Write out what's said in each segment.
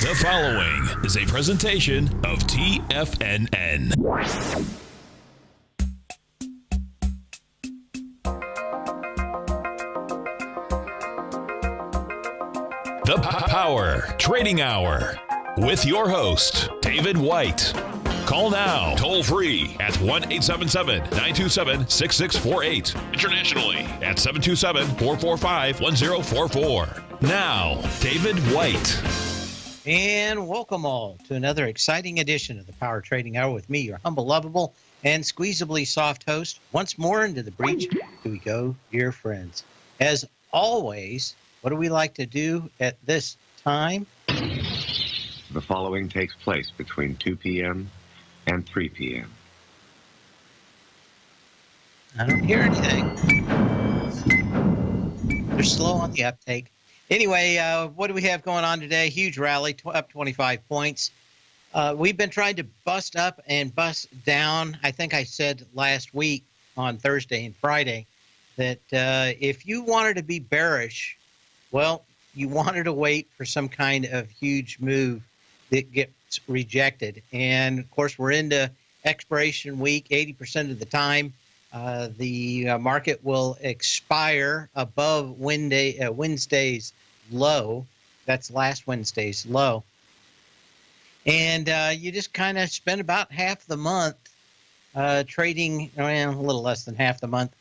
The following is a presentation of TFNN. The Power Trading Hour with your host, David White. Call now, toll free at 1-877-927-6648. Internationally at 727-445-1044. Now, David White. And welcome all to another exciting edition of the Power Trading Hour with me, your humble, lovable, and squeezably soft host. Once more into the breach, here we go, dear friends. As always, what do we like to do at this time? The following takes place between 2 p.m. and 3 p.m. I don't hear anything. They're slow on the uptake. Anyway, what do we have going on today? Huge rally, up 25 points. We've been trying to bust up and bust down. I think I said last week on Thursday and Friday that if you wanted to be bearish, well, you wanted to wait for some kind of huge move that gets rejected. And, of course, we're into expiration week 80% of the time. The market will expire above Wednesday's low. That's last Wednesday's low. And you just kind of spend about half the month trading, a little less than half the month,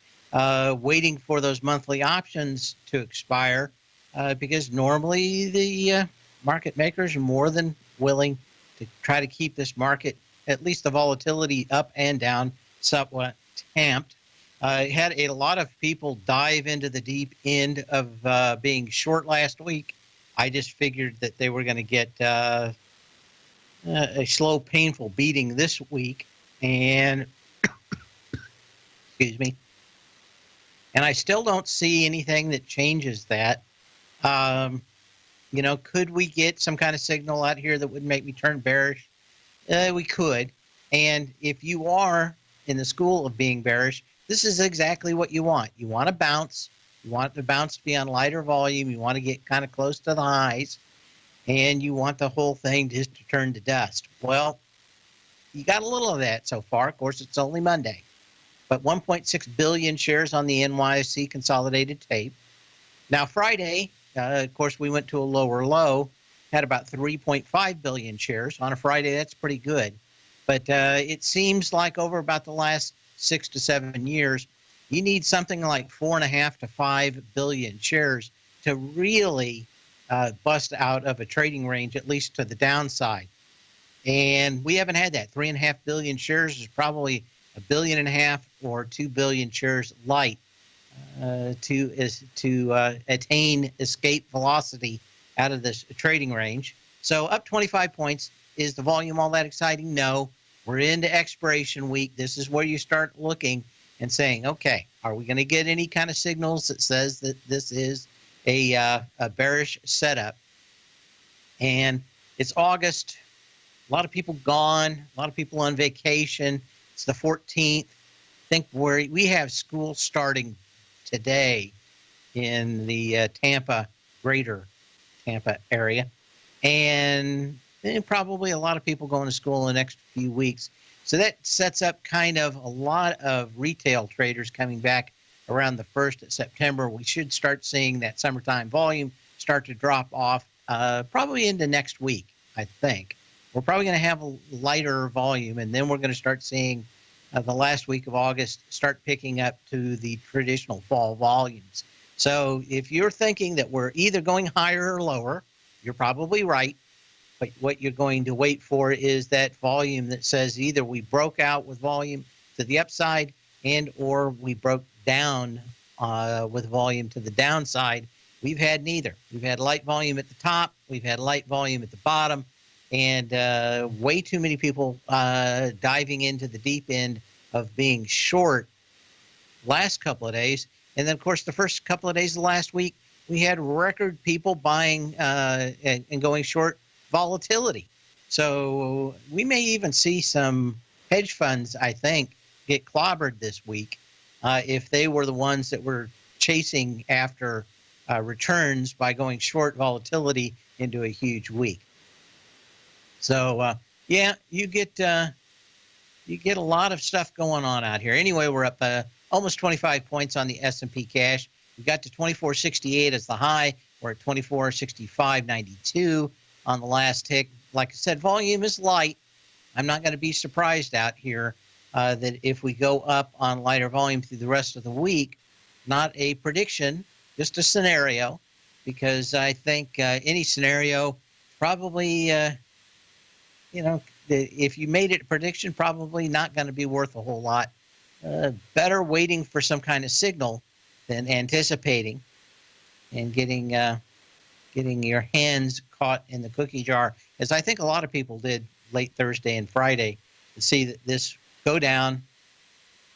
waiting for those monthly options to expire because normally the market makers are more than willing to try to keep this market, at least the volatility up and down, somewhat tamped. Had a lot of people dive into the deep end of being short last week. I just figured that they were going to get a slow, painful beating this week. And, excuse me. And I still don't see anything that changes that. Could we get some kind of signal out here that would make me turn bearish? We could. And if you are in the school of being bearish, this is exactly what you want. You want to bounce. You want the bounce to be on lighter volume. You want to get kind of close to the highs. And you want the whole thing just to turn to dust. Well, you got a little of that so far. Of course, it's only Monday. But 1.6 billion shares on the NYSE consolidated tape. Now, Friday, of course, we went to a lower low, had about 3.5 billion shares. On a Friday, that's pretty good. But it seems like over about the last 6 to 7 years, you need something like 4.5 to 5 billion shares to really bust out of a trading range, at least to the downside. And we haven't had that. 3.5 billion shares is probably 1.5 billion or 2 billion shares light to attain escape velocity out of this trading range. So up 25 points. Is the volume all that exciting? No. We're into expiration week. This is where you start looking and saying, okay, are we going to get any kind of signals that says that this is a bearish setup? And it's August. A lot of people gone. A lot of people on vacation. It's the 14th. I think we have school starting today in the greater Tampa area. And probably a lot of people going to school in the next few weeks. So that sets up kind of a lot of retail traders coming back around the 1st of September. We should start seeing that summertime volume start to drop off probably into next week, I think. We're probably going to have a lighter volume, and then we're going to start seeing the last week of August start picking up to the traditional fall volumes. So if you're thinking that we're either going higher or lower, you're probably right. But what you're going to wait for is that volume that says either we broke out with volume to the upside and or we broke down with volume to the downside. We've had neither. We've had light volume at the top. We've had light volume at the bottom. And way too many people diving into the deep end of being short last couple of days. And then, of course, the first couple of days of last week, we had record people buying and going short volatility. So we may even see some hedge funds, I think, get clobbered this week if they were the ones that were chasing after returns by going short volatility into a huge week. So yeah, you get a lot of stuff going on out here. Anyway, we're up almost 25 points on the S&P cash. We got to 2468 as the high. We're at 2465.92 on the last tick. Like I said, volume is light. I'm not going to be surprised out here that if we go up on lighter volume through the rest of the week. Not a prediction, just a scenario, because I think any scenario probably, if you made it a prediction, probably not going to be worth a whole lot. Better waiting for some kind of signal than anticipating and getting your hands caught in the cookie jar, as I think a lot of people did late Thursday and Friday, to see that this go down,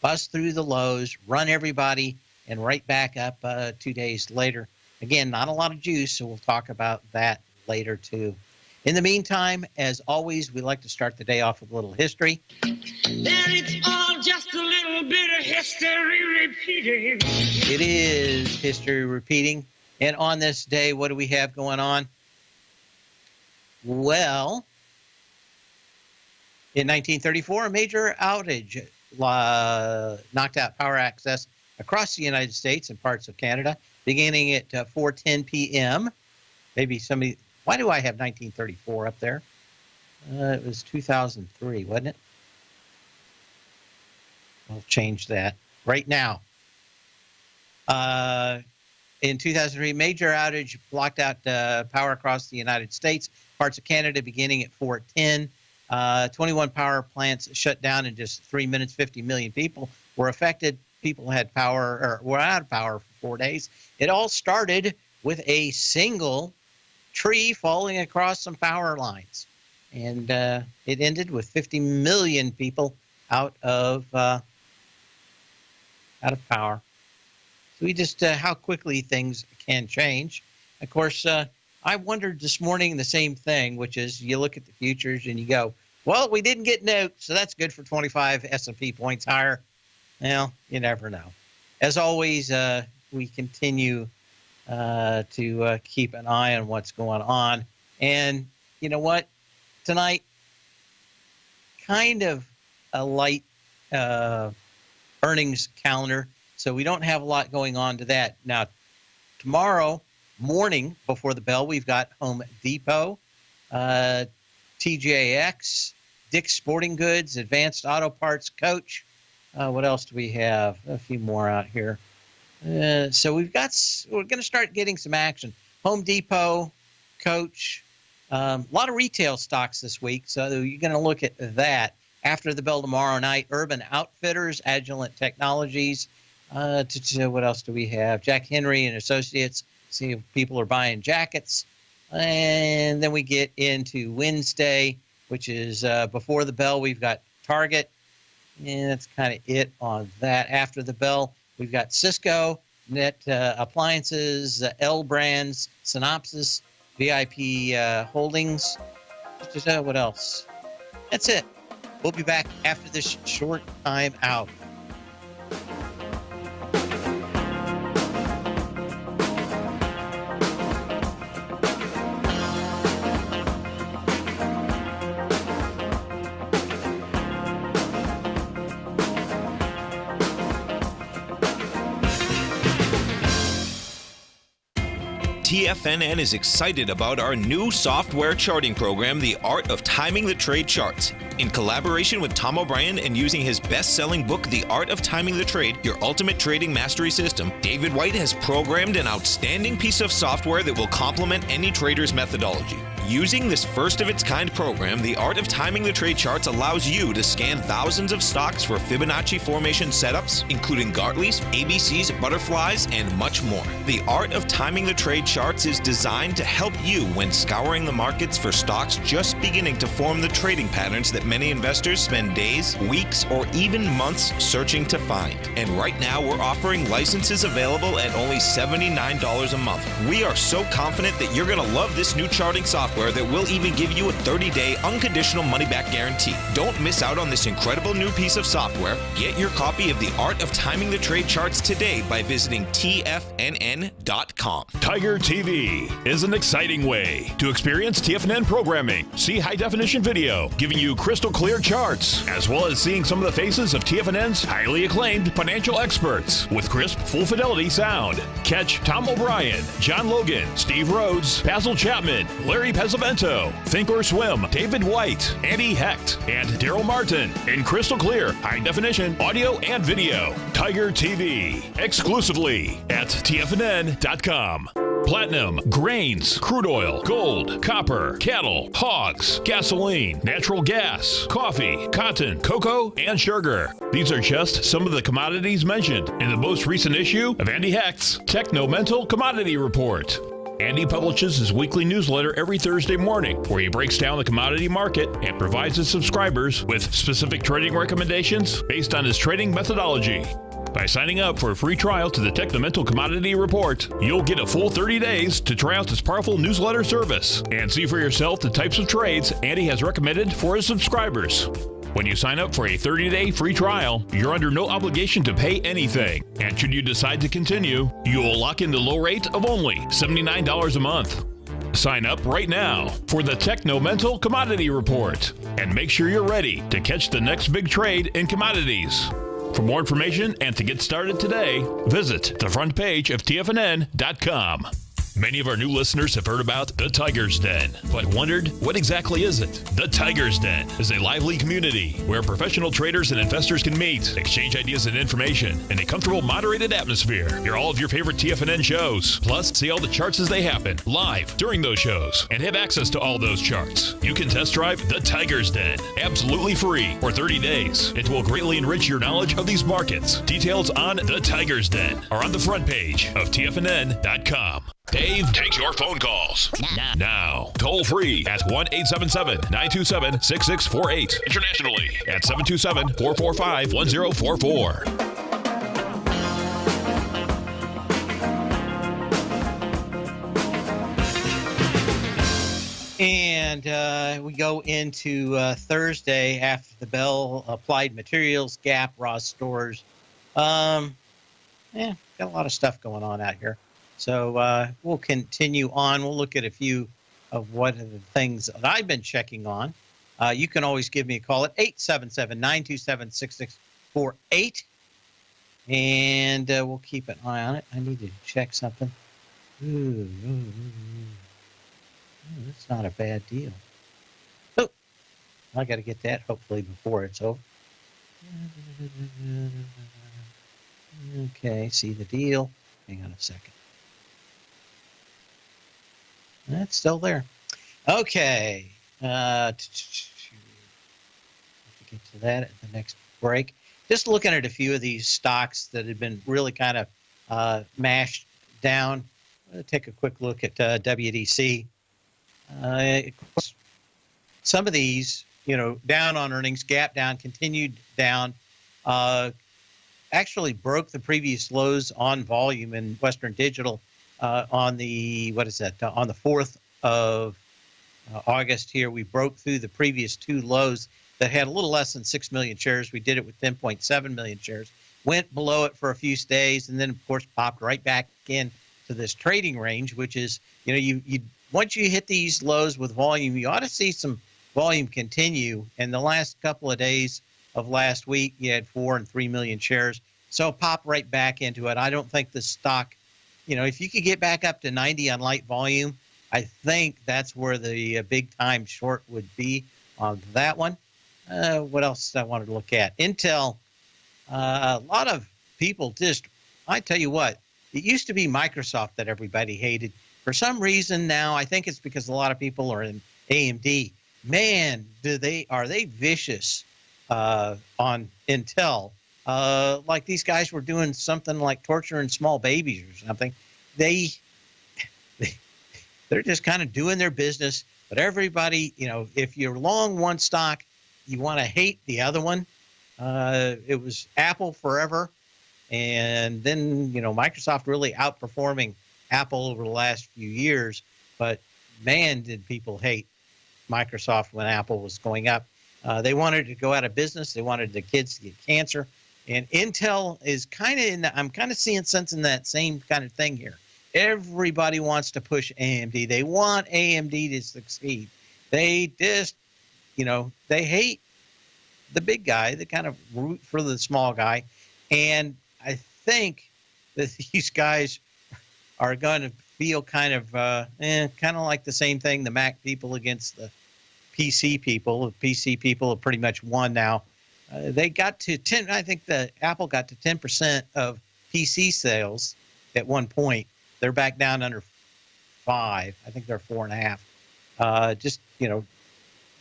bust through the lows, run everybody, and right back up 2 days later. Again, not a lot of juice, so we'll talk about that later too. In the meantime, as always, we like to start the day off with a little history. Then it's all just a little bit of history repeating. It is history repeating. And on this day, what do we have going on? Well, in 1934, a major outage knocked out power access across the United States and parts of Canada, beginning at 4:10 p.m. Maybe somebody, why do I have 1934 up there? It was 2003, wasn't it? I'll change that right now. In 2003, major outage blocked out power across the United States, parts of Canada, beginning at 4:10. 21 power plants shut down in just 3 minutes. 50 million people were affected. People had power, or were out of power for 4 days. It all started with a single tree falling across some power lines, and it ended with 50 million people out of power. So we just how quickly things can change. Of course, I wondered this morning the same thing, which is you look at the futures and you go, well, we didn't get nuked, so that's good for 25 S&P points higher. Well, you never know. As always, we continue to keep an eye on what's going on. And you know what? Tonight, kind of a light earnings calendar, so we don't have a lot going on to that. Now, tomorrow morning before the bell, we've got Home Depot, TJX, Dick's Sporting Goods, Advanced Auto Parts, Coach. What else do we have? A few more out here. So we're going to start getting some action. Home Depot, Coach, a lot of retail stocks this week. So you're going to look at that. After the bell tomorrow night, Urban Outfitters, Agilent Technologies. What else do we have? Jack Henry and Associates. See if people are buying jackets. And then we get into Wednesday, which is before the bell. We've got Target. And that's kind of it on that. After the bell, we've got Cisco, Net Appliances, L Brands, Synopsys, VIP Holdings. What else? That's it. We'll be back after this short time out. TFNN is excited about our new software charting program, The Art of Timing the Trade Charts. In collaboration with Tom O'Brien and using his best-selling book, The Art of Timing the Trade, Your Ultimate Trading Mastery System, David White has programmed an outstanding piece of software that will complement any trader's methodology. Using this first-of-its-kind program, The Art of Timing the Trade Charts allows you to scan thousands of stocks for Fibonacci formation setups, including Gartley's, ABC's, butterflies, and much more. The Art of Timing the Trade Charts is designed to help you when scouring the markets for stocks just beginning to form the trading patterns that many investors spend days, weeks, or even months searching to find. And right now, we're offering licenses available at only $79 a month. We are so confident that you're going to love this new charting software software that will even give you a 30-day unconditional money-back guarantee. Don't miss out on this incredible new piece of software. Get your copy of The Art of Timing the Trade Charts today by visiting TFNN.com. Tiger TV is an exciting way to experience TFNN programming. See high-definition video, giving you crystal clear charts, as well as seeing some of the faces of TFNN's highly acclaimed financial experts with crisp, full-fidelity sound. Catch Tom O'Brien, John Logan, Steve Rhodes, Basil Chapman, Larry Pesavento, Think or Swim, David White, Andy Hecht, and Daryl Martin in crystal clear, high-definition audio and video. Tiger TV, exclusively at TFNN.com. Platinum, grains, crude oil, gold, copper, cattle, hogs, gasoline, natural gas, coffee, cotton, cocoa, and sugar. These are just some of the commodities mentioned in the most recent issue of Andy Hecht's Techno-Mental Commodity Report. Andy publishes his weekly newsletter every Thursday morning, where he breaks down the commodity market and provides his subscribers with specific trading recommendations based on his trading methodology. By signing up for a free trial to the Techno-Mental Commodity Report, you'll get a full 30 days to try out this powerful newsletter service and see for yourself the types of trades Andy has recommended for his subscribers. When you sign up for a 30-day free trial, you're under no obligation to pay anything. And should you decide to continue, you will lock in the low rate of only $79 a month. Sign up right now for the Techno-Mental Commodity Report and make sure you're ready to catch the next big trade in commodities. For more information and to get started today, visit the front page of TFNN.com. Many of our new listeners have heard about the Tiger's Den, but wondered, what exactly is it? The Tiger's Den is a lively community where professional traders and investors can meet, exchange ideas and information in a comfortable, moderated atmosphere. Hear all of your favorite TFNN shows, plus see all the charts as they happen, live during those shows, and have access to all those charts. You can test drive the Tiger's Den, absolutely free, for 30 days. It will greatly enrich your knowledge of these markets. Details on the Tiger's Den are on the front page of TFNN.com. Dave takes your phone calls now. Toll free at 1-877-927-6648. Internationally at 727-445-1044. And we go into Thursday after the bell. Applied Materials, Gap, Ross Stores. Got a lot of stuff going on out here. So we'll continue on. We'll look at a few of what are the things that I've been checking on. You can always give me a call at 877-927-6648. And we'll keep an eye on it. I need to check something. Ooh, that's not a bad deal. Oh, I got to get that hopefully before it's over. Okay, see the deal. Hang on a second. That's still there. Okay. To get to that at the next break. Just looking at a few of these stocks that have been really kind of mashed down. Take a quick look at WDC. Some of these, down on earnings, gap down, continued down. Actually broke the previous lows on volume in Western Digital on the, on the 4th of August here. We broke through the previous two lows that had a little less than 6 million shares. We did it with 10.7 million shares. Went below it for a few days and then, of course, popped right back in to this trading range, which is, you once you hit these lows with volume, you ought to see some volume continue. And the last couple of days of last week, you had 4 and 3 million shares. So pop right back into it. I don't think the stock, if you could get back up to 90 on light volume, I think that's where the big time short would be on that one. What else I wanted to look at? Intel, a lot of people I tell you what, it used to be Microsoft that everybody hated. For some reason now, I think it's because a lot of people are in AMD. Man, are they vicious on Intel. Like these guys were doing something like torturing small babies or something. They're just kind of doing their business. But everybody, if you're long one stock, you want to hate the other one. It was Apple forever. And then, Microsoft really outperforming Apple over the last few years. But man, did people hate Microsoft when Apple was going up. They wanted to go out of business. They wanted the kids to get cancer. And Intel is kind of I'm kind of sensing that same kind of thing here. Everybody wants to push AMD. They want AMD to succeed. They just, they hate the big guy. They kind of root for the small guy. And I think that these guys are going to feel kind of like the same thing, the Mac people against the PC people. The PC people have pretty much won now. They got to 10. I think the Apple got to 10% of PC sales at one point. They're back down under 5. I think they're 4.5.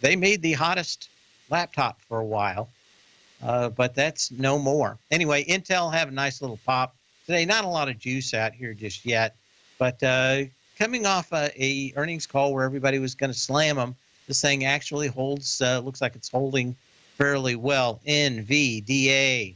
They made the hottest laptop for a while, but that's no more. Anyway, Intel have a nice little pop today. Not a lot of juice out here just yet, but coming off a earnings call where everybody was going to slam them, this thing actually holds. Looks like it's holding fairly well. NVDA.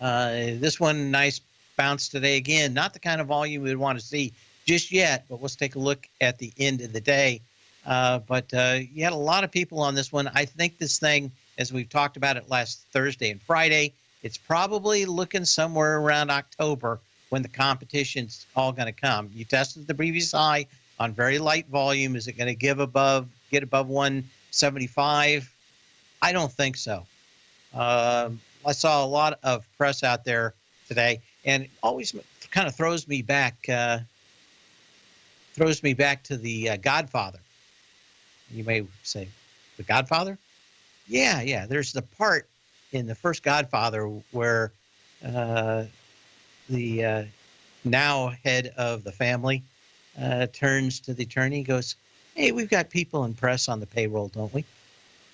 This one, nice bounce today. Again, not the kind of volume we'd want to see just yet, but let's take a look at the end of the day. But you had a lot of people on this one. I think this thing, as we've talked about it last Thursday and Friday, it's probably looking somewhere around October when the competition's all going to come. You tested the previous high on very light volume. Is it going to get above 175? I don't think so. I saw a lot of press out there today, and it always kind of throws me back to the Godfather. You may say, The Godfather? Yeah. There's the part in the first Godfather where the now head of the family turns to the attorney and goes, "Hey, we've got people in press on the payroll, don't we?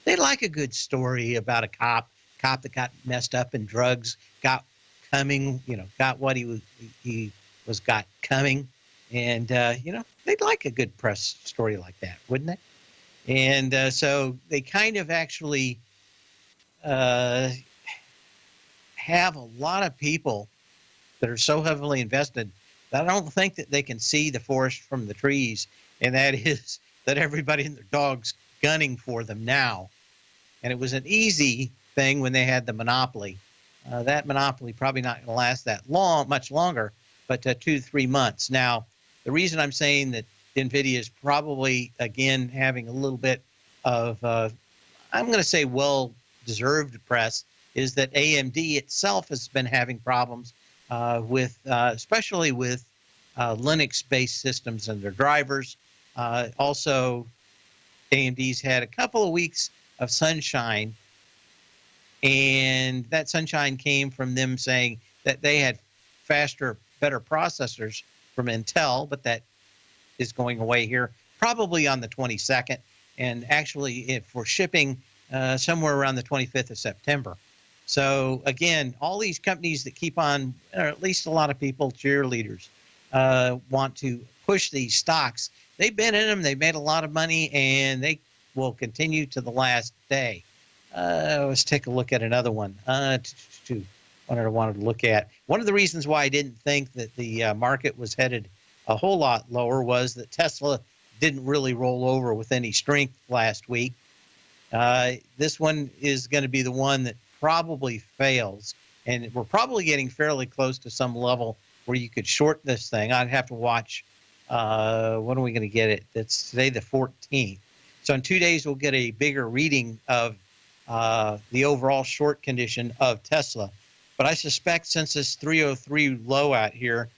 They like a good story about a cop that got messed up in drugs, got what he was got coming. And, they'd like a good press story like that, wouldn't they?" And so they kind of actually have a lot of people that are so heavily invested that I don't think that they can see the forest from the trees. And that is that everybody and their dog's gunning for them now. And it was an easy thing when they had the monopoly. That monopoly probably not going to last that long, much longer, but 2-3 months. Now, the reason I'm saying that NVIDIA is probably, again, having a little bit of, I'm going to say well-deserved press, is that AMD itself has been having problems especially with Linux-based systems and their drivers. Also, AMD's had a couple of weeks of sunshine, and that sunshine came from them saying that they had faster, better processors from Intel, but that is going away here probably on the 22nd, and actually for shipping somewhere around the 25th of September. So again, all these companies that keep on, or at least a lot of people, cheerleaders, want to push these stocks. They've been in them, they've made a lot of money, and they will continue to the last day. Let's take a look at another one. What I wanted to look at. One of the reasons why I didn't think that the market was headed a whole lot lower was that Tesla didn't really roll over with any strength last week. This one is going to be the one that probably fails, and we're probably getting fairly close to some level where you could short this thing. I'd have to watch. When are we going to get it? It's today the 14th. So in 2 days, we'll get a bigger reading of the overall short condition of Tesla. But I suspect since this 303 low out here,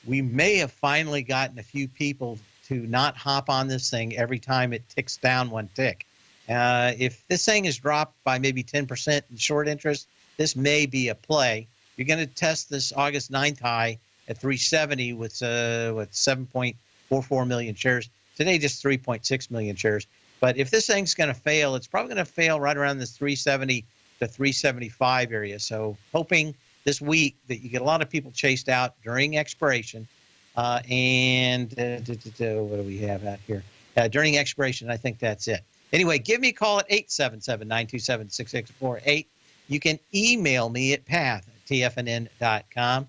we may have finally gotten a few people to not hop on this thing every time it ticks down one tick. If this thing is dropped by maybe 10% in short interest, this may be a play. You're going to test this August 9th high at 370 with 7.44 million shares. Today, just 3.6 million shares. But if this thing's going to fail, it's probably going to fail right around this 370 to 375 area. So hoping this week that you get a lot of people chased out during expiration. What do we have out here? During expiration, I think that's it. Anyway, give me a call at 877-927-6648. You can email me at path@tfnn.com.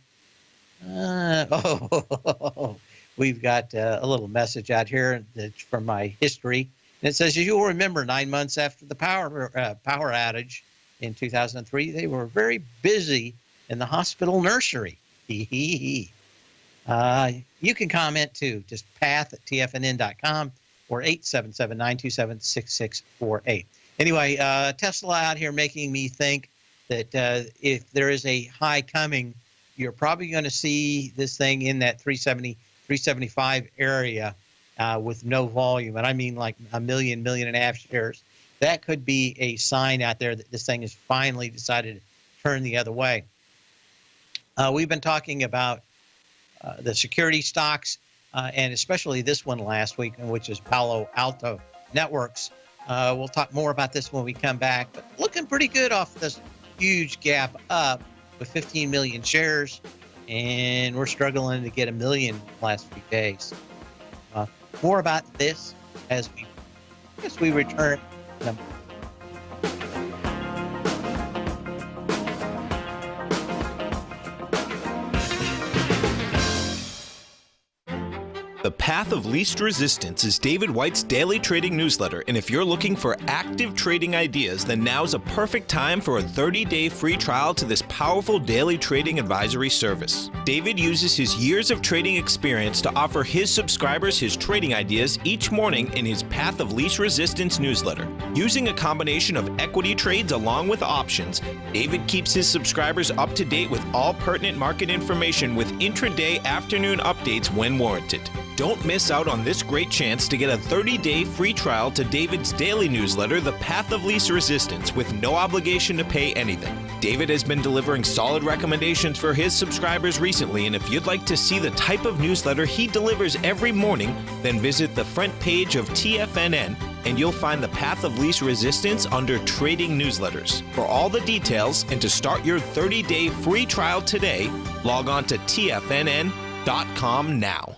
we've got a little message out here that's from my history. And it says, as you'll remember, 9 months after the power outage in 2003, they were very busy in the hospital nursery. You can comment too, just path@tfnn.com or 877-927-6648. Anyway, Tesla out here making me think that if there is a high coming, you're probably going to see this thing in that 370, 375 area with no volume. And I mean like a million and a half shares. That could be a sign out there that this thing has finally decided to turn the other way. We've been talking about the security stocks, and especially this one last week, which is Palo Alto Networks. We'll talk more about this when we come back, but looking pretty good off this huge gap up with 15 million shares, and we're struggling to get a million last few days. More about this as we return. The Path of Least Resistance is David White's daily trading newsletter, and if you're looking for active trading ideas, then now's a perfect time for a 30-day free trial to this powerful daily trading advisory service. David uses his years of trading experience to offer his subscribers his trading ideas each morning in his Path of Least Resistance newsletter. Using a combination of equity trades along with options, David keeps his subscribers up to date with all pertinent market information with intraday afternoon updates when warranted. Don't miss out on this great chance to get a 30-day free trial to David's daily newsletter, The Path of Least Resistance, with no obligation to pay anything. David has been delivering solid recommendations for his subscribers recently, and if you'd like to see the type of newsletter he delivers every morning, then visit the front page of TFNN and you'll find the Path of Least Resistance under Trading Newsletters. For all the details and to start your 30-day free trial today, log on to TFNN.com now.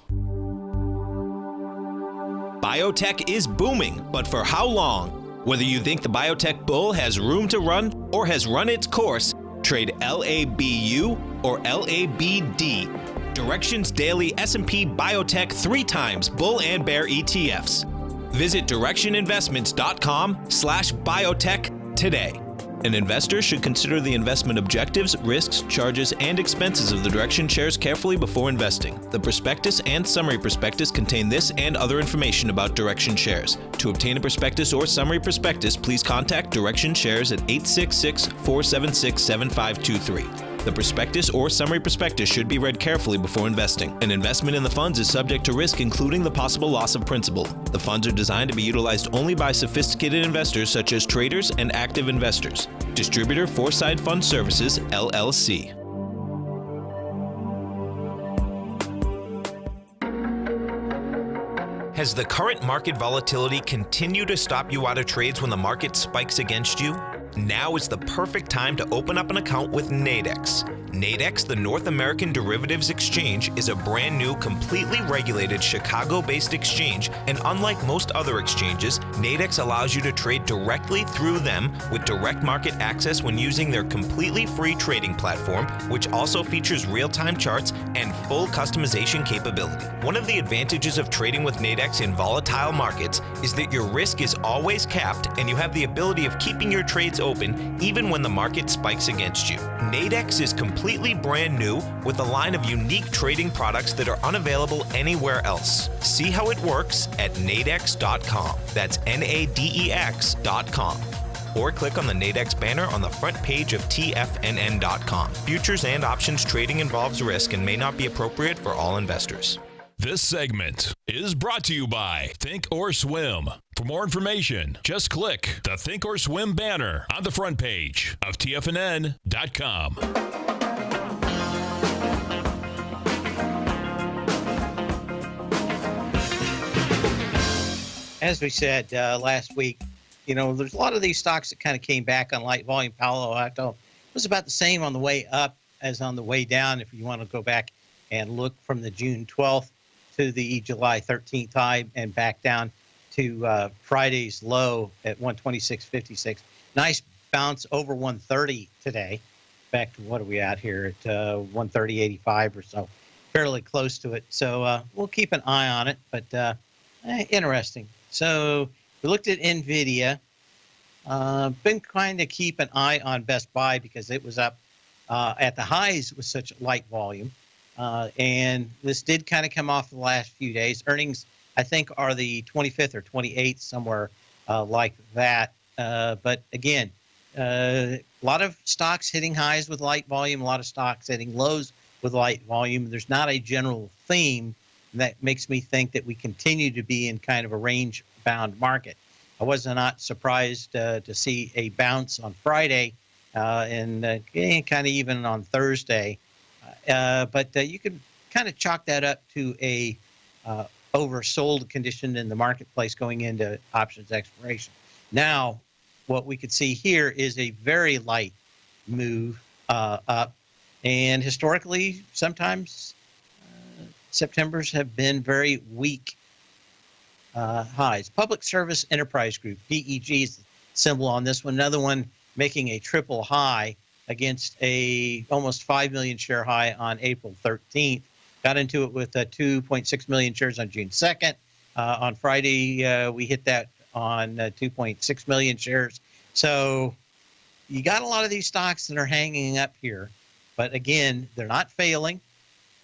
Biotech is booming, but for how long? Whether you think the biotech bull has room to run or has run its course, trade LABU or LABD. Directions Daily S&P Biotech 3 times bull and bear ETFs. Visit directioninvestments.com/biotech today. An investor should consider the investment objectives, risks, charges, and expenses of the Direction shares carefully before investing. The prospectus and summary prospectus contain this and other information about Direction shares. To obtain a prospectus or summary prospectus, please contact Direction shares at 866-476-7523. The prospectus or summary prospectus should be read carefully before investing. An investment in the funds is subject to risk, including the possible loss of principal. The funds are designed to be utilized only by sophisticated investors such as traders and active investors. Distributor Foreside Fund Services, LLC. Has the current market volatility continued to stop you out of trades when the market spikes against you? Now is the perfect time to open up an account with Nadex. Nadex, the North American Derivatives Exchange, is a brand new, completely regulated Chicago-based exchange, and unlike most other exchanges, Nadex allows you to trade directly through them with direct market access when using their completely free trading platform, which also features real-time charts and full customization capability. One of the advantages of trading with Nadex in volatile markets is that your risk is always capped and you have the ability of keeping your trades open even when the market spikes against you. Nadex is completely brand new with a line of unique trading products that are unavailable anywhere else. See how it works at nadex.com. That's NADEX.com. Or click on the Nadex banner on the front page of TFNN.com. Futures and options trading involves risk and may not be appropriate for all investors. This segment is brought to you by Think or Swim. For more information, just click the Think or Swim banner on the front page of TFNN.com. As we said last week, there's a lot of these stocks that kind of came back on light volume. Palo Alto was about the same on the way up as on the way down. If you want to go back and look from the June 12th to the July 13th high and back down to Friday's low at 126.56. Nice bounce over 130 today. Back to what are we at here at 130.85 or so. fairly close to it. So we'll keep an eye on it, but interesting. So we looked at NVIDIA. Been trying to keep an eye on Best Buy because it was up at the highs with such light volume. And this did kind of come off the last few days. Earnings, I think, are the 25th or 28th, somewhere like that. But again, a lot of stocks hitting highs with light volume, a lot of stocks hitting lows with light volume. There's not a general theme that makes me think that we continue to be in kind of a range-bound market. I was not surprised to see a bounce on Friday and kind of even on Thursday. But you could kind of chalk that up to a oversold condition in the marketplace going into options expiration. Now, what we could see here is a very light move up. And historically, sometimes Septembers have been very weak highs. Public Service Enterprise Group, PEG is the symbol on this one. Another one making a triple high against a almost 5 million share high on April 13th. Got into it with 2.6 million shares on June 2nd. On Friday, we hit that on 2.6 million shares. So you got a lot of these stocks that are hanging up here. But again, they're not failing.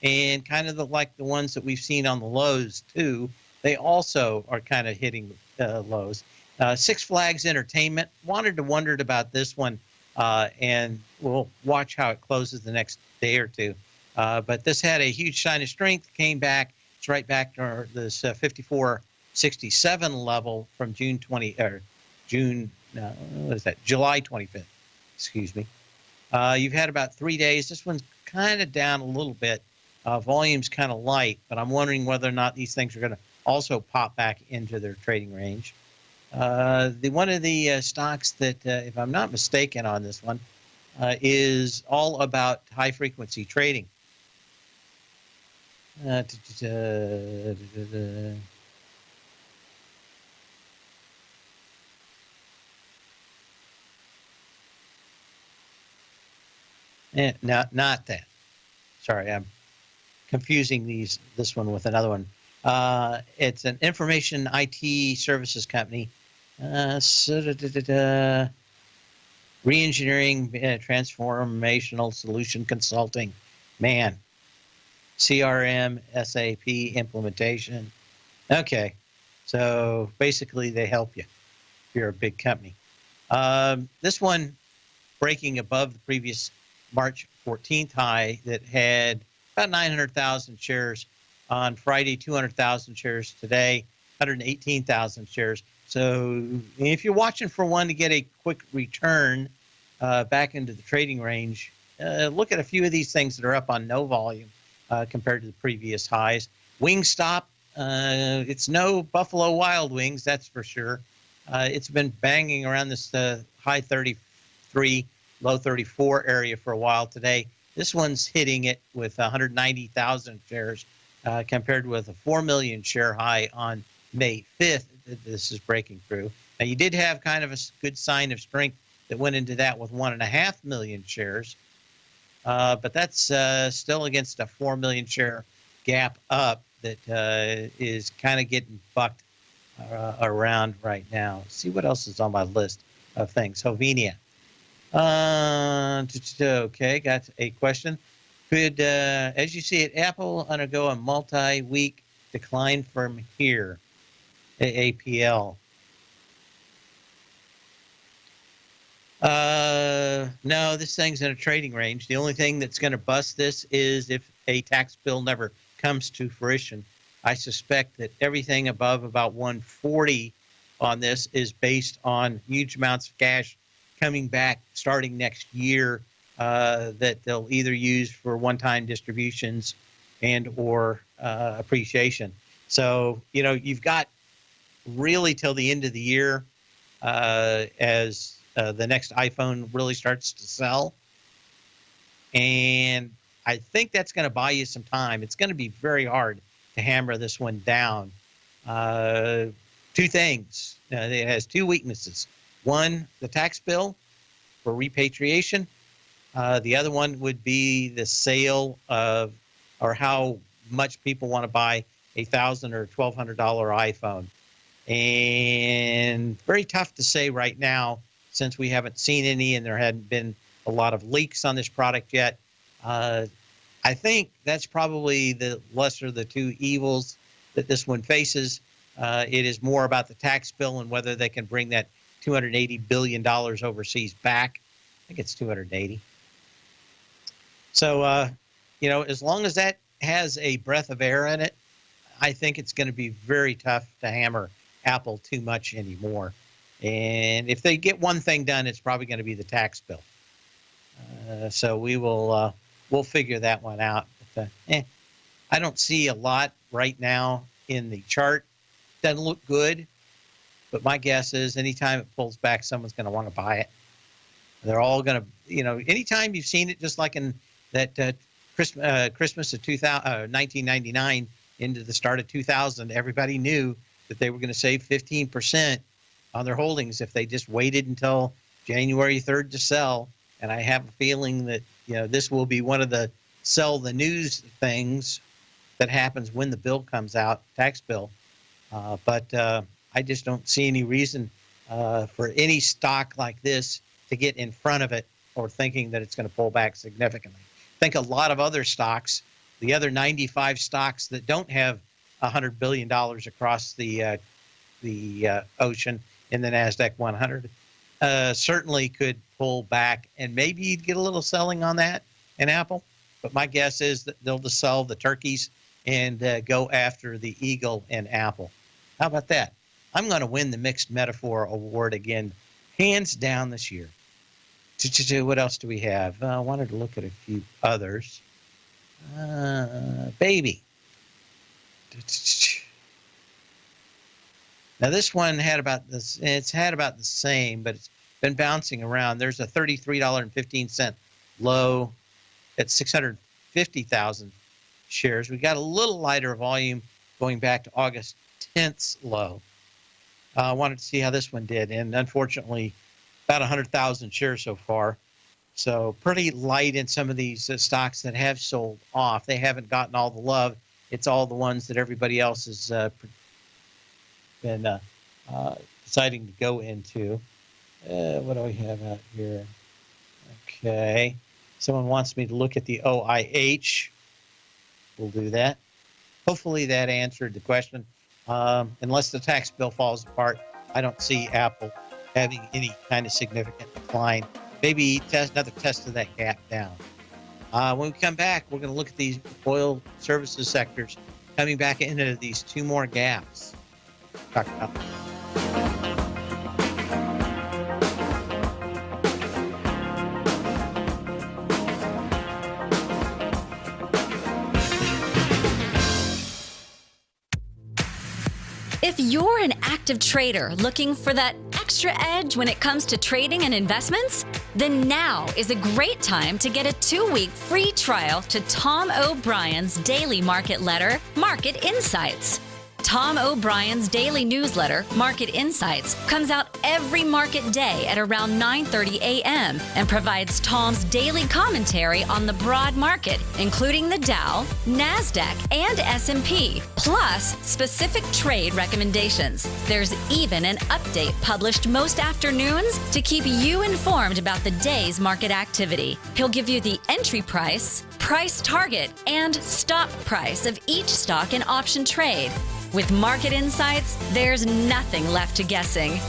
And kind of like the ones that we've seen on the lows, too, they also are kind of hitting lows. Six Flags Entertainment, wondered about this one, and we'll watch how it closes the next day or two. But this had a huge sign of strength, came back. It's right back to this 54.67 level from July 25th. Excuse me. You've had about 3 days. This one's kind of down a little bit. Volume's kind of light, but I'm wondering whether or not these things are going to also pop back into their trading range. One of the stocks that, if I'm not mistaken on this one, is all about high-frequency trading. Not that. Sorry, I'm confusing this one with another one. It's an information IT services company. Re-engineering, transformational solution consulting. Man, CRM, SAP implementation. Okay, so basically they help you if you're a big company. This one breaking above the previous March 14th high that had about 900,000 shares on Friday, 200,000 shares today, 118,000 shares. So if you're watching for one to get a quick return back into the trading range, look at a few of these things that are up on no volume compared to the previous highs. Wingstop, it's no Buffalo Wild Wings, that's for sure. It's been banging around this high 33, low 34 area for a while today. This one's hitting it with 190,000 shares compared with a 4 million share high on May 5th. This is breaking through. Now, you did have kind of a good sign of strength that went into that with 1.5 million shares. But that's still against a 4 million share gap up that is kind of getting bucked around right now. Let's see what else is on my list of things. Hovenia. Okay, got a question. Could, as you see it, Apple undergo a multi-week decline from here? APL. No, this thing's in a trading range. The only thing that's going to bust this is if a tax bill never comes to fruition. I suspect that everything above about 140 on this is based on huge amounts of cash coming back starting next year that they'll either use for one-time distributions and or appreciation. So, you know, you've got really till the end of the year as the next iPhone really starts to sell. And I think that's going to buy you some time. It's going to be very hard to hammer this one down. Two things. It has two weaknesses. One, the tax bill for repatriation. The other one would be the sale of or how much people want to buy a $1,000 or $1,200 iPhone. And very tough to say right now, since we haven't seen any and there hadn't been a lot of leaks on this product yet. I think that's probably the lesser of the two evils that this one faces. It is more about the tax bill and whether they can bring that $280 billion overseas back. I think it's 280. So, as long as that has a breath of air in it, I think it's going to be very tough to hammer Apple too much anymore. And if they get one thing done, it's probably going to be the tax bill. So we'll figure that one out. But, I don't see a lot right now in the chart. Doesn't look good, but my guess is anytime it pulls back, someone's going to want to buy it. They're all going to, anytime you've seen it, just like in that Christmas of 1999 into the start of 2000, everybody knew that they were going to save 15% on their holdings if they just waited until January 3rd to sell. And I have a feeling that, this will be one of the sell the news things that happens when the bill comes out, tax bill. But I just don't see any reason for any stock like this to get in front of it or thinking that it's going to pull back significantly. I think a lot of other stocks, the other 95 stocks that don't have $100 billion across the ocean in the NASDAQ 100, certainly could pull back, and maybe you'd get a little selling on that in Apple. But my guess is that they'll just sell the turkeys and go after the eagle in Apple. How about that? I'm going to win the Mixed Metaphor Award again, hands down this year. What else do we have? I wanted to look at a few others. Baby. Now this one had about this. It's had about the same, but it's been bouncing around. There's a $33.15 low at 650,000 shares. We got a little lighter volume going back to August 10th's low. I wanted to see how this one did, and unfortunately, about 100,000 shares so far. So pretty light in some of these stocks that have sold off. They haven't gotten all the love. It's all the ones that everybody else has been deciding to go into. What do we have out here? Okay. Someone wants me to look at the OIH. We'll do that. Hopefully that answered the question. Unless the tax bill falls apart, I don't see Apple having any kind of significant decline. Maybe another test of that gap down. When we come back, we're going to look at these oil services sectors coming back into these two more gaps. Talk about that. If you're an active trader looking for that extra edge when it comes to trading and investments, then now is a great time to get a 2-week free trial to Tom O'Brien's daily market letter, Market Insights. Tom O'Brien's daily newsletter, Market Insights, comes out every market day at around 9:30 a.m. and provides Tom's daily commentary on the broad market, including the Dow, NASDAQ, and S&P, plus specific trade recommendations. There's even an update published most afternoons to keep you informed about the day's market activity. He'll give you the entry price, price target, and stop price of each stock and option trade. With Market Insights, there's nothing left to guessing.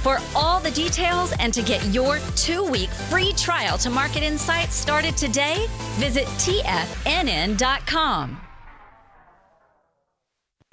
For all the details and to get your 2-week free trial to Market Insights started today, visit TFNN.com.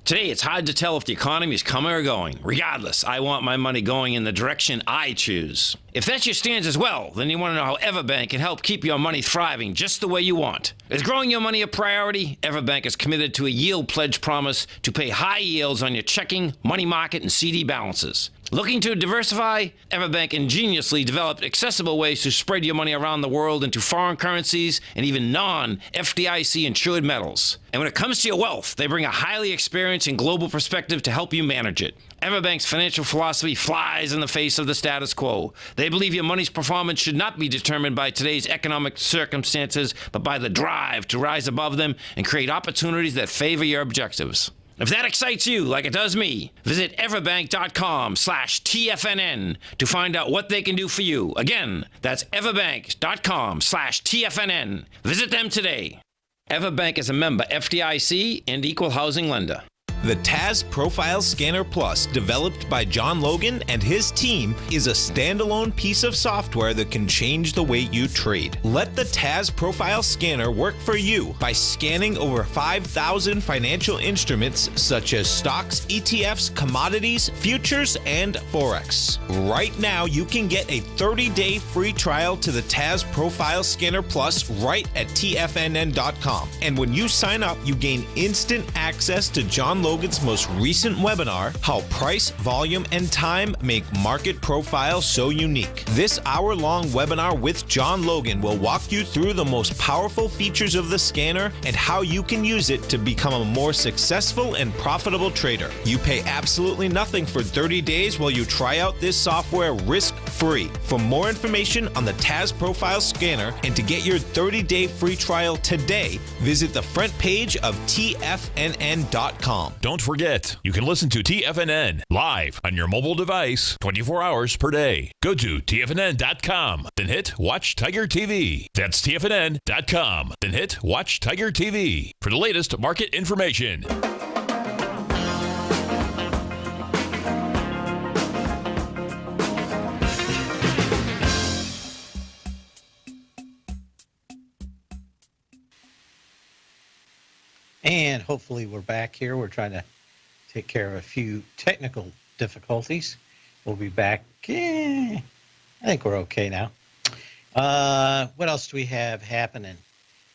Today, it's hard to tell if the economy is coming or going. Regardless, I want my money going in the direction I choose. If that's your stance as well, then you want to know how Everbank can help keep your money thriving just the way you want. Is growing your money a priority? Everbank is committed to a yield pledge promise to pay high yields on your checking, money market, and CD balances. Looking to diversify? Everbank ingeniously developed accessible ways to spread your money around the world into foreign currencies and even non-FDIC insured metals. And when it comes to your wealth, they bring a highly experienced and global perspective to help you manage it. Everbank's financial philosophy flies in the face of the status quo. They believe your money's performance should not be determined by today's economic circumstances, but by the drive to rise above them and create opportunities that favor your objectives. If that excites you like it does me, visit everbank.com/TFNN to find out what they can do for you. Again, that's everbank.com/TFNN. Visit them today. Everbank is a member FDIC and equal housing lender. The TAS Profile Scanner Plus, developed by John Logan and his team, is a standalone piece of software that can change the way you trade. Let the TAS Profile Scanner work for you by scanning over 5,000 financial instruments such as stocks, ETFs, commodities, futures, and Forex. Right now, you can get a 30-day free trial to the TAS Profile Scanner Plus right at TFNN.com. And when you sign up, you gain instant access to John Logan's most recent webinar, How Price, Volume, and Time Make Market Profiles So Unique. This hour-long webinar with John Logan will walk you through the most powerful features of the scanner and how you can use it to become a more successful and profitable trader. You pay absolutely nothing for 30 days while you try out this software risk-free. For more information on the TAS Profile Scanner and to get your 30-day free trial today, visit the front page of TFNN.com. Don't forget, you can listen to TFNN live on your mobile device 24 hours per day. Go to TFNN.com, then hit Watch Tiger TV. That's TFNN.com, then hit Watch Tiger TV for the latest market information. And hopefully we're back here. We're trying to take care of a few technical difficulties. We'll be back. I think we're okay now. What else do we have happening?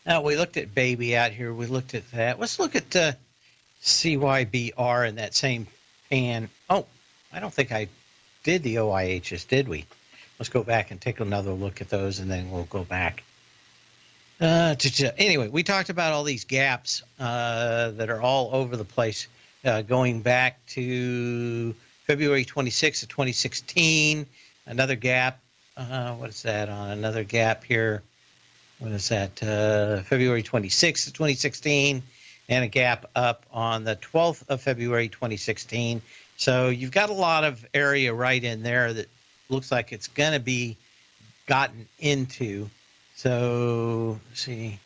Now, we looked at baby out here. We looked at that. Let's look at CYBR in that same pan. Oh, I don't think I did the OIHs, did we? Let's go back and take another look at those, and then we'll go back. Anyway, we talked about all these gaps that are all over the place, going back to February 26th of 2016. Another gap. What is that on? Another gap here. What is that? February 26th of 2016, and a gap up on the 12th of February 2016. So you've got a lot of area right in there that looks like it's going to be gotten into. So, let's see,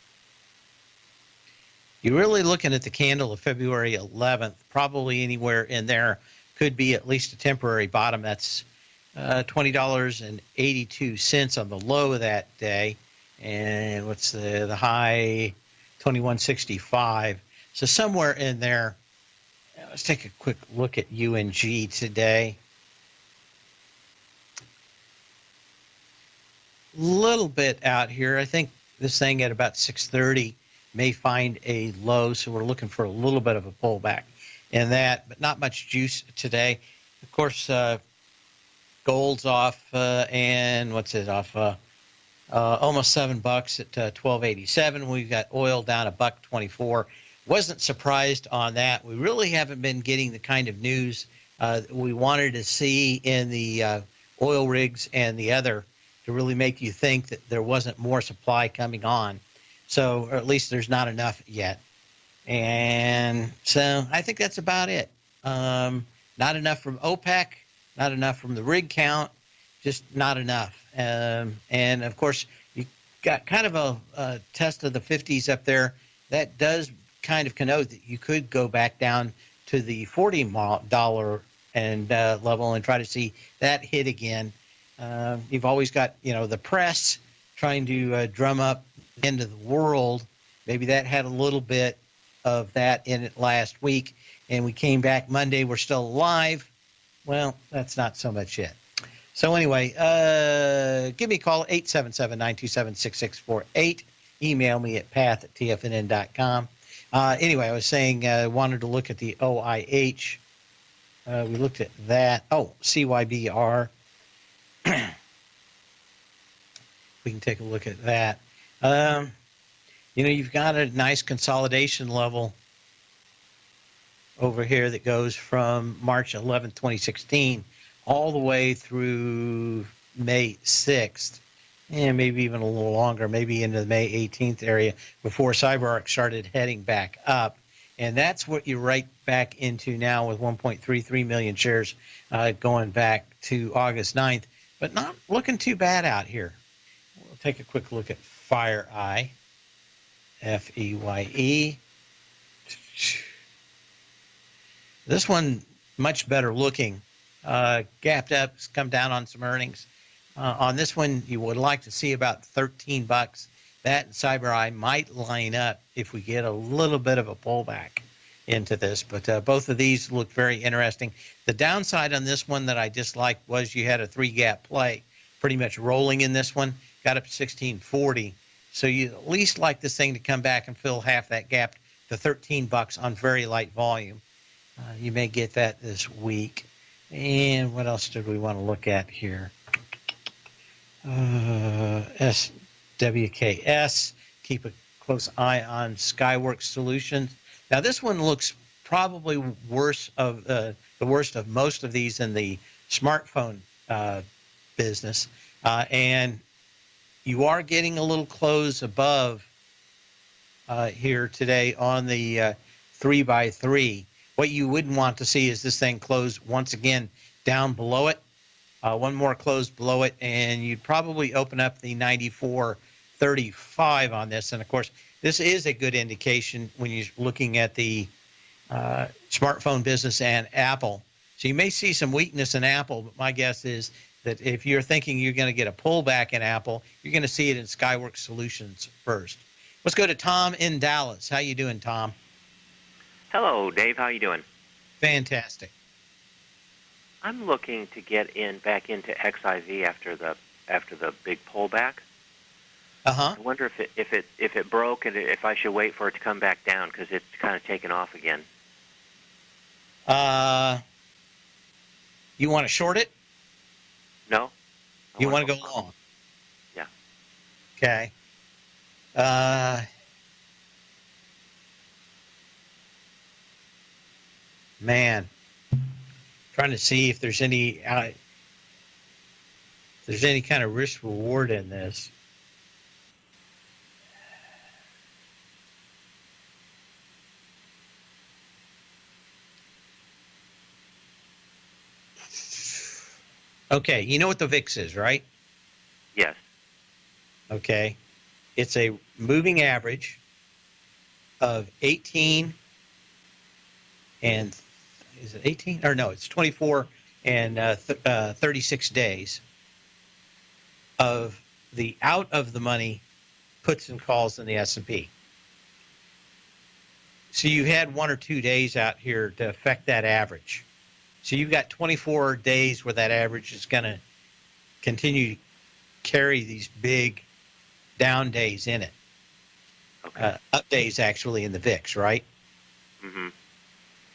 you're really looking at the candle of February 11th, probably anywhere in there could be at least a temporary bottom. That's $20.82 on the low of that day. And what's the high? 21.65. So somewhere in there. Let's take a quick look at UNG today. Little bit out here. I think this thing at about 6:30 may find a low, so we're looking for a little bit of a pullback in that, but not much juice today. Of course, gold's off, and what's it off? Almost $7 at 12.87. We've got oil down $1.24. Wasn't surprised on that. We really haven't been getting the kind of news that we wanted to see in the oil rigs and the other, to really make you think that there wasn't more supply coming on. So, or at least there's not enough yet. And so I think that's about it. Not enough from OPEC, not enough from the rig count, just not enough. And of course, you got kind of a test of the 50s up there. That does kind of connote that you could go back down to the $40 and level and try to see that hit again. You've always got, the press trying to drum up the end of the world. Maybe that had a little bit of that in it last week, and we came back Monday. We're still alive. Well, that's not so much it. So anyway, give me a call, 877-927-6648. Email me at path@tfnn.com. Anyway, I was saying I wanted to look at the OIH We looked at that. Oh, CYBR. We can take a look at that. You've got a nice consolidation level over here that goes from March 11th, 2016, all the way through May 6th, and maybe even a little longer, maybe into the May 18th area before CyberArk started heading back up. And that's what you're right back into now with 1.33 million shares going back to August 9th, but not looking too bad out here. We'll take a quick look at FireEye, FEYE. This one, much better looking. Gapped up, come down on some earnings. On this one, you would like to see about $13. That and CyberEye might line up if we get a little bit of a pullback into this. But both of these look very interesting. The downside on this one that I disliked was you had a 3-gap play, pretty much rolling in this one, got up to 1640. So you at least like this thing to come back and fill half that gap to $13 on very light volume. You may get that this week. And what else did we want to look at here? SWKS. Keep a close eye on Skyworks Solutions. Now, this one looks probably the worst of most of these in the smartphone business. And you are getting a little close above here today on the 3x3. What you wouldn't want to see is this thing close once again down below it. One more close below it, and you'd probably open up the 94.35 on this. And, of course, this is a good indication when you're looking at the smartphone business and Apple. So you may see some weakness in Apple, but my guess is that if you're thinking you're going to get a pullback in Apple, you're going to see it in Skyworks Solutions first. Let's go to Tom in Dallas. How you doing, Tom? Hello, Dave. How you doing? Fantastic. I'm looking to get back into XIV after the big pullback. Uh-huh. I wonder if it broke and if I should wait for it to come back down because it's kind of taken off again. You want to short it? No. You want to go long? Yeah. Okay. Man, trying to see if there's any kind of risk reward in this. Okay, you know what the VIX is, right? Yes. Okay. It's a moving average of 18 and is it 18? Or no, it's 24 and 36 days of the out of the money puts and calls in the S&P. So you had 1 or 2 days out here to affect that average. So you've got 24 days where that average is going to continue to carry these big down days in it. Okay. Up days actually in the VIX, right? Mm-hmm.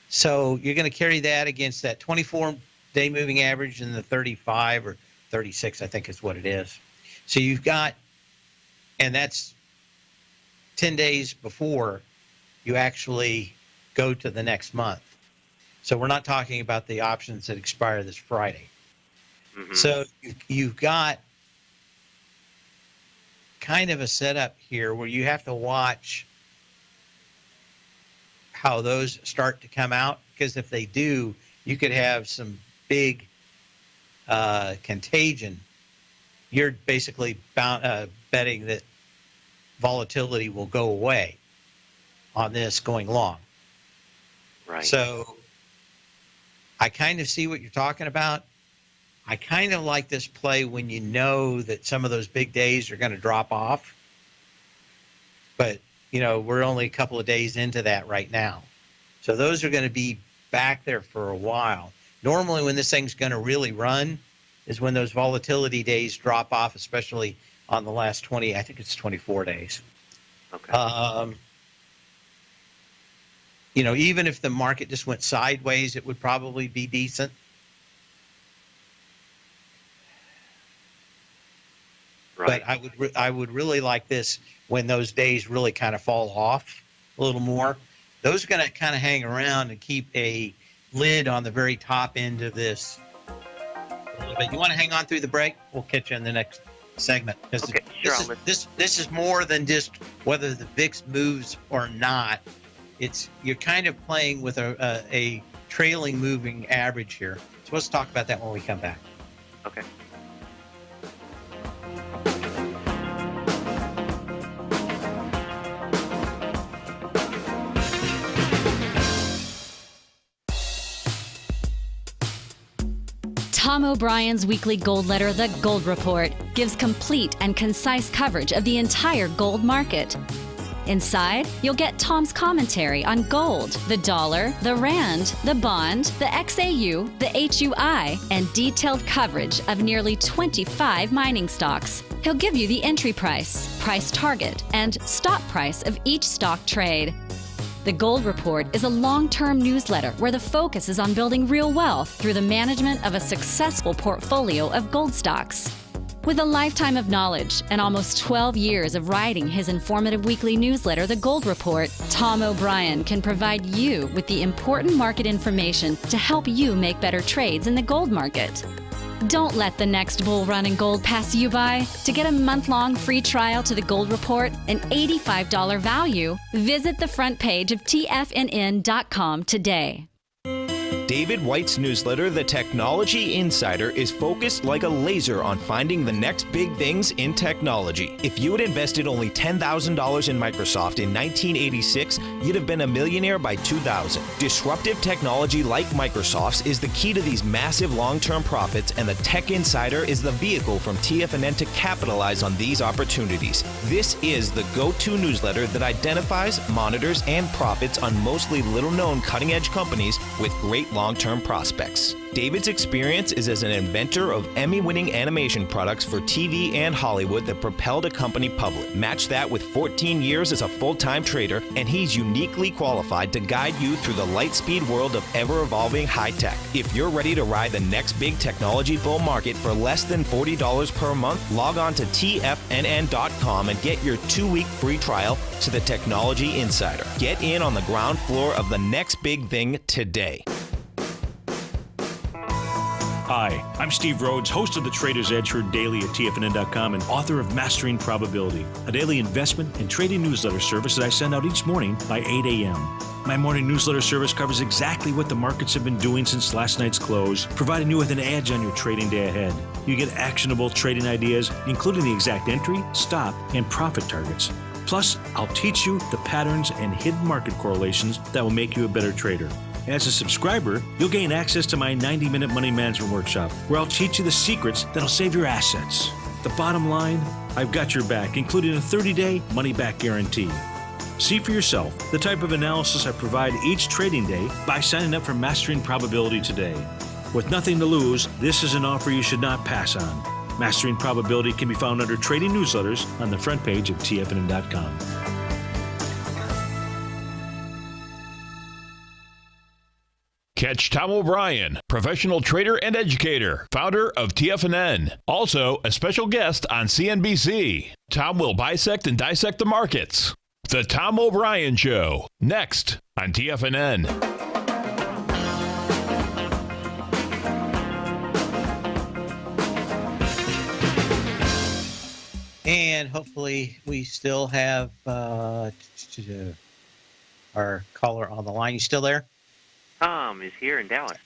So you're going to carry that against that 24-day moving average and the 35 or 36, I think is what it is. So you've got, and that's 10 days before you actually go to the next month. So we're not talking about the options that expire this Friday. Mm-hmm. So you've got kind of a setup here where you have to watch how those start to come out, because if they do, you could have some big contagion. You're basically betting that volatility will go away on this going long. Right. So I kind of see what you're talking about. I kind of like this play when you know that some of those big days are going to drop off. But, we're only a couple of days into that right now. So those are going to be back there for a while. Normally when this thing's going to really run is when those volatility days drop off, especially on the last 24 days. Okay. even if the market just went sideways, it would probably be decent. Right. But I would really like this when those days really kind of fall off a little more. Those are going to kind of hang around and keep a lid on the very top end of this a little bit. You want to hang on through the break? We'll catch you in the next segment. Because Okay, sure. this is more than just whether the VIX moves or not. You're kind of playing with a trailing moving average here. So let's talk about that when we come back. Okay. Tom O'Brien's weekly gold letter, The Gold Report, gives complete and concise coverage of the entire gold market. Inside, you'll get Tom's commentary on gold, the dollar, the rand, the bond, the XAU, the HUI, and detailed coverage of nearly 25 mining stocks. He'll give you the entry price, price target, and stop price of each stock trade. The Gold Report is a long-term newsletter where the focus is on building real wealth through the management of a successful portfolio of gold stocks. With a lifetime of knowledge and almost 12 years of writing his informative weekly newsletter, The Gold Report, Tom O'Brien can provide you with the important market information to help you make better trades in the gold market. Don't let the next bull run in gold pass you by. To get a month-long free trial to The Gold Report, an $85 value, visit the front page of TFNN.com today. David White's newsletter, The Technology Insider, is focused like a laser on finding the next big things in technology. If you had invested only $10,000 in Microsoft in 1986, you'd have been a millionaire by 2000. Disruptive technology like Microsoft's is the key to these massive long-term profits, and the Tech Insider is the vehicle from TFNN to capitalize on these opportunities. This is the go-to newsletter that identifies, monitors, and profits on mostly little-known cutting-edge companies with great long-term prospects. David's experience is as an inventor of Emmy-winning animation products for TV and Hollywood that propelled a company public. Match that with 14 years as a full-time trader, and he's uniquely qualified to guide you through the light-speed world of ever-evolving high-tech. If you're ready to ride the next big technology bull market for less than $40 per month, log on to TFNN.com and get your 2-week free trial to the Technology Insider. Get in on the ground floor of the next big thing today. Hi, I'm Steve Rhodes, host of the Trader's Edge, heard daily at TFNN.com and author of Mastering Probability, a daily investment and trading newsletter service that I send out each morning by 8 a.m. My morning newsletter service covers exactly what the markets have been doing since last night's close, providing you with an edge on your trading day ahead. You get actionable trading ideas, including the exact entry, stop, and profit targets. Plus, I'll teach you the patterns and hidden market correlations that will make you a better trader. As a subscriber, you'll gain access to my 90-minute money management workshop, where I'll teach you the secrets that'll save your assets. The bottom line, I've got your back, including a 30-day money-back guarantee. See for yourself the type of analysis I provide each trading day by signing up for Mastering Probability today. With nothing to lose, this is an offer you should not pass on. Mastering Probability can be found under Trading Newsletters on the front page of TFNN.com. Catch Tom O'Brien, professional trader and educator, founder of TFNN. Also, a special guest on CNBC. Tom will bisect and dissect the markets. The Tom O'Brien Show, next on TFNN. And hopefully we still have our caller on the line. You still there? Tom is here in Dallas.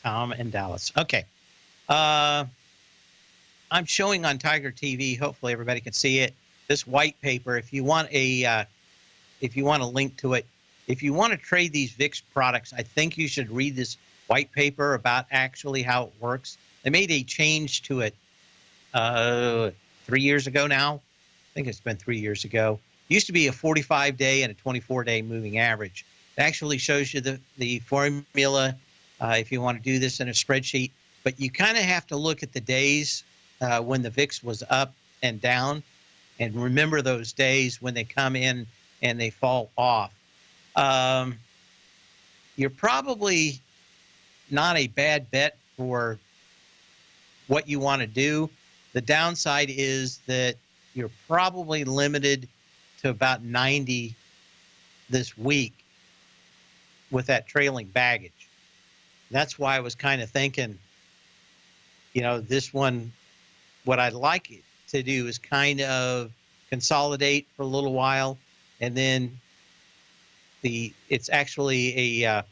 Tom in Dallas. Okay. I'm showing on Tiger TV. Hopefully everybody can see it. This white paper. If you want a link to it, if you want to trade these VIX products, I think you should read this white paper about actually how it works. They made a change to it 3 years ago now. I think it's been 3 years ago. It used to be a 45-day and a 24-day moving average. It actually shows you the formula if you want to do this in a spreadsheet. But you kind of have to look at the days when the VIX was up and down, and remember those days when they come in and they fall off. you're probably not a bad bet for what you want to do. The downside is that you're probably limited to about 90 this week with that trailing baggage. That's why I was kind of thinking, this one, what I'd like it to do is kind of consolidate for a little while, and then it's actually a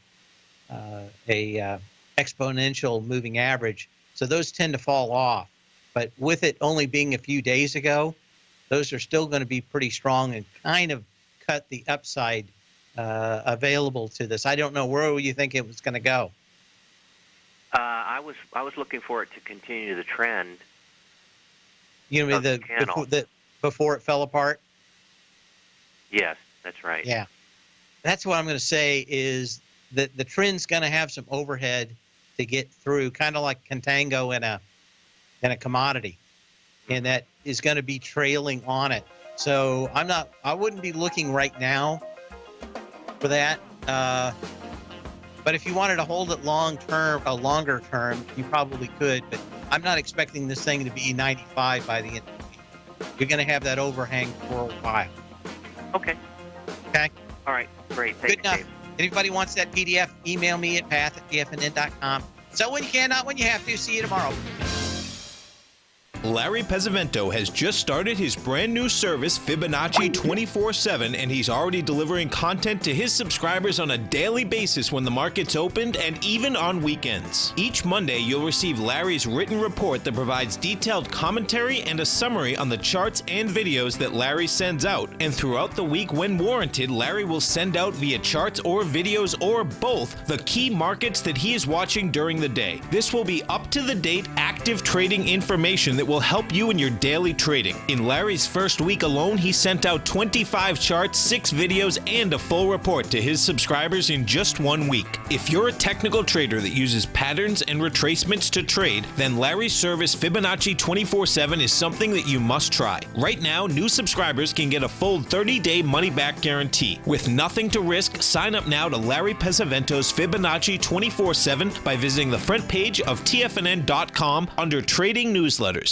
exponential moving average. So those tend to fall off. But with it only being a few days ago, those are still going to be pretty strong and kind of cut the upside available to this. I don't know, where you think it was going to go? I was looking for it to continue the trend. You mean before it fell apart? Yes, that's right. Yeah. That's what I'm going to say is that the trend's going to have some overhead to get through, kind of like contango in a commodity, and that is going to be trailing on it. So I wouldn't be looking right now for that. But if you wanted to hold it longer term, you probably could. But I'm not expecting this thing to be 95 by the end of the week. You're going to have that overhang for a while. Okay. Okay. All right. Great. Thanks, Good enough. Dave. Anybody wants that PDF, email me at path@tfnn.com. So when you can, not when you have to. See you tomorrow. Larry Pesavento has just started his brand new service, Fibonacci 24/7, and he's already delivering content to his subscribers on a daily basis when the market's opened and even on weekends. Each Monday, you'll receive Larry's written report that provides detailed commentary and a summary on the charts and videos that Larry sends out. And throughout the week, when warranted, Larry will send out via charts or videos or both the key markets that he is watching during the day. This will be up-to-the-date, active trading information that will help you in your daily trading. In Larry's first week alone, he sent out 25 charts, 6 videos, and a full report to his subscribers in just 1 week. If you're a technical trader that uses patterns and retracements to trade, then Larry's service Fibonacci 24/7 is something that you must try. Right now, new subscribers can get a full 30-day money-back guarantee. With nothing to risk, sign up now to Larry Pesavento's Fibonacci 24/7 by visiting the front page of TFNN.com under Trading Newsletters.